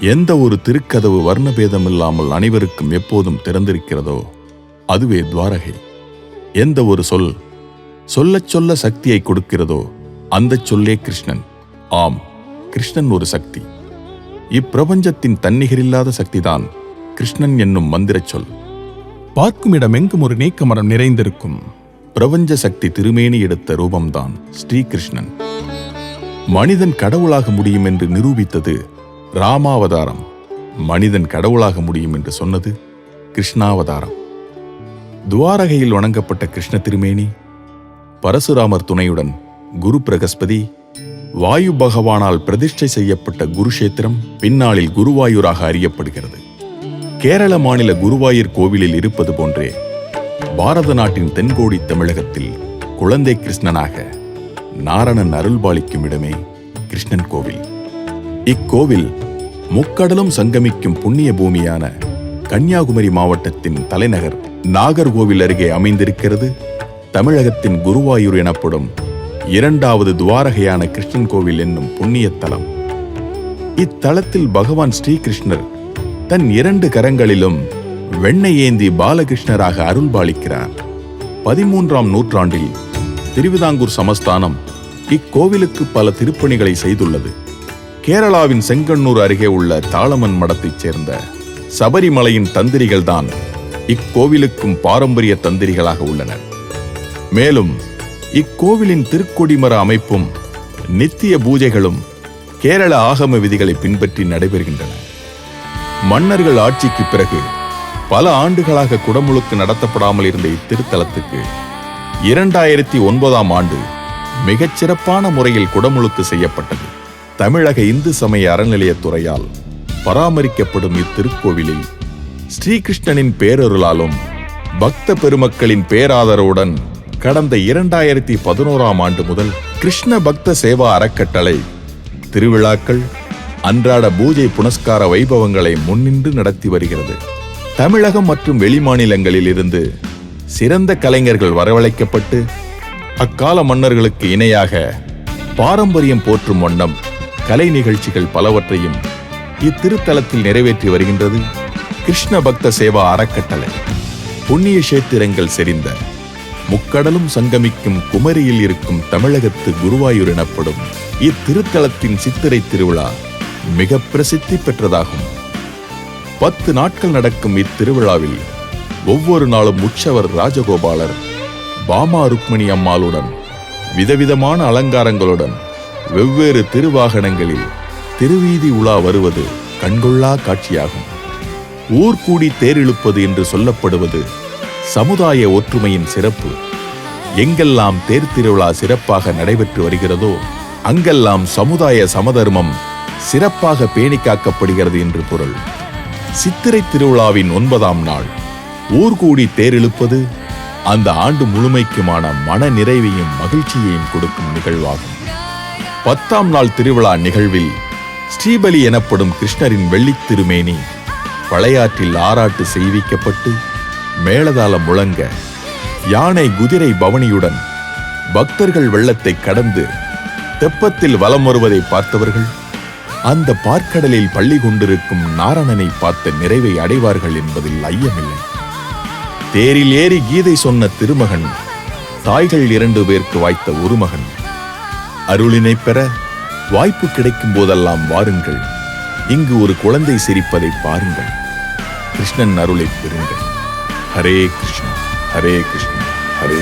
எந்த ஒரு திருக்கதவு வர்ணபேதமில்லாமல் அனைவருக்கும் எப்போதும் திறந்திருக்கிறதோ அதுவே துவாரகை. எந்த ஒரு சொல் சொல்லச் சொல்ல சக்தியை கொடுக்கிறதோ அந்த சொல்லே கிருஷ்ணன். ஆம், கிருஷ்ணன் ஒரு சக்தி. இப்பிரபஞ்சத்தின் தன்னிகரில்லாத சக்திதான் கிருஷ்ணன் என்னும் மந்திரச் சொல். பார்க்கும் இடமெங்கும் ஒரு நீக்கமரம் நிறைந்திருக்கும் பிரபஞ்ச சக்தி திருமேனி எடுத்த ரூபம்தான் ஸ்ரீகிருஷ்ணன். மனிதன் கடவுளாக முடியும் என்று நிரூபித்தது ராமாவதாரம். மனிதன் கடவுளாக முடியும் என்று சொன்னது கிருஷ்ணாவதாரம். துவாரகையில் வணங்கப்பட்ட கிருஷ்ண திருமேனி பரசுராமர் துணையுடன் குரு பிரகஸ்பதி, வாயு பகவானால் பிரதிஷ்டை செய்யப்பட்ட குருஷேத்திரம் பின்னாளில் குருவாயூராக அறியப்படுகிறது. கேரள மாநில குருவாயூர் கோவிலில் இருப்பது போன்றே பாரத நாட்டின் தென்கோடி தமிழகத்தில் குழந்தை கிருஷ்ணனாக நாரணன் அருள்பாலிக்கும் இடமே கிருஷ்ணன் கோவில். இக்கோவில் முக்கடலும் சங்கமிக்கும் புண்ணிய பூமியான கன்னியாகுமரி மாவட்டத்தின் தலைநகர் நாகர்கோவில் அருகே அமைந்திருக்கிறது. தமிழகத்தின் குருவாயூர் எனப்படும் இரண்டாவது துவாரகையான கிருஷ்ணன் கோவில் என்னும் புண்ணிய தலம். இத்தலத்தில் பகவான் ஸ்ரீகிருஷ்ணர் தன் 2 கரங்களிலும் வெண்ணெய் ஏந்தி பாலகிருஷ்ணராக அருள்பாலிக்கிறார். 13ஆம் நூற்றாண்டில் திருவிதாங்கூர் சமஸ்தானம் இக்கோவிலுக்கு பல திருப்பணிகளை செய்துள்ளது. கேரளாவின் செங்கண்ணூர் அருகே உள்ள தாளமன் மடத்தைச் சேர்ந்த சபரிமலையின் தந்திரிகள்தான் இக்கோவிலுக்கும் பாரம்பரிய தந்திரிகளாக உள்ளனர். மேலும் இக்கோவிலின் திருக்கொடிமர அமைப்பும் நித்திய பூஜைகளும் கேரள ஆகம விதிகளை பின்பற்றி நடைபெறுகின்றன. மன்னர்கள் ஆட்சிக்கு பிறகு பல ஆண்டுகளாக குடமுழுக்கு நடத்தப்படாமல் இருந்த இத்திருத்தலத்துக்கு 2009ஆம் ஆண்டு மிகச்சிறப்பான முறையில் குடமுழுக்கு செய்யப்பட்டது. தமிழக இந்து சமய அறநிலையத்துறையால் பராமரிக்கப்படும் இத்திருக்கோவிலில் ஸ்ரீகிருஷ்ணனின் பேரருளாலும் பக்த பெருமக்களின் பேராதரவுடன் கடந்த 2011ஆம் ஆண்டு முதல் கிருஷ்ண பக்த சேவா அறக்கட்டளை திருவிழாக்கள், அன்றாட பூஜை புனஸ்கார வைபவங்களை முன்னின்று நடத்தி வருகிறது. தமிழகம் மற்றும் வெளிமாநிலங்களில் இருந்து சிறந்த கலைஞர்கள் வரவழைக்கப்பட்டு அக்கால மன்னர்களுக்கு இணையாக பாரம்பரியம் போற்றும் வண்ணம் கலை நிகழ்ச்சிகள் பலவற்றையும் இத்திருத்தலத்தில் நிறைவேற்றி வருகின்றது கிருஷ்ண பக்த சேவா அறக்கட்டளை. புண்ணிய கஷேத்திரங்கள் செறிந்த முக்கடலும் சங்கமிக்கும் குமரியில் இருக்கும் தமிழகத்து குருவாயூர் எனப்படும் இத்திருத்தலத்தின் சித்திரை திருவிழா மிக பிரசித்தி பெற்றதாகும். 10 நாட்கள் நடக்கும் இத்திருவிழாவில் ஒவ்வொரு நாளும் உற்சவர் ராஜகோபாலர் பாமா ருக்மணி அம்மாளுடன் விதவிதமான அலங்காரங்களுடன் வெவ்வேறு திருவாகனங்களில் திருவீதி உலா வருவது கண்கொள்ளா காட்சியாகும். ஊர்கூடி தேரிழுப்பது என்று சொல்லப்படுவது சமுதாய ஒற்றுமையின் சிறப்பு. எங்கெல்லாம் தேர் திருவிழா சிறப்பாக நடைபெற்று வருகிறதோ அங்கெல்லாம் சமுதாய சமதர்மம் சிறப்பாக பேணி காக்கப்படுகிறது என்று பொருள். சித்திரை திருவிழாவின் 9ஆம் நாள் ஊர்கூடி தேரிழுப்பது அந்த ஆண்டு முழுமைக்குமான மன நிறைவையும் மகிழ்ச்சியையும் கொடுக்கும் நிகழ்வாகும். 10ஆம் நாள் திருவிழா நிகழ்வில் ஸ்ரீபலி எனப்படும் கிருஷ்ணரின் வெள்ளித் திருமேனி பழையாற்றில் ஆராட்டு செய்விக்கப்பட்டு மேளதாளம் முழங்க யானை குதிரை பவனியுடன் பக்தர்கள் வெள்ளத்தை கடந்து தெப்பத்தில் வலம் வருவதை பார்த்தவர்கள் அந்த பார்க்கடலில் பள்ளி கொண்டிருக்கும் நாரணனை பார்த்த நிறைவை அடைவார்கள் என்பதில் ஐயமில்லை. தேரில் ஏறி கீதை சொன்ன திருமகன் தாய்கள் 2 பேருக்கு வாய்த்த ஒரு மகன். அருளினை பெற வாய்ப்பு கிடைக்கும் போதெல்லாம் வாருங்கள், இங்கு ஒரு குழந்தை சிரிப்பதை பாருங்கள். கிருஷ்ணன் அருளை பெறுங்கள். ஹரே கிருஷ்ணா ஹரே கிருஷ்ணா ஹரே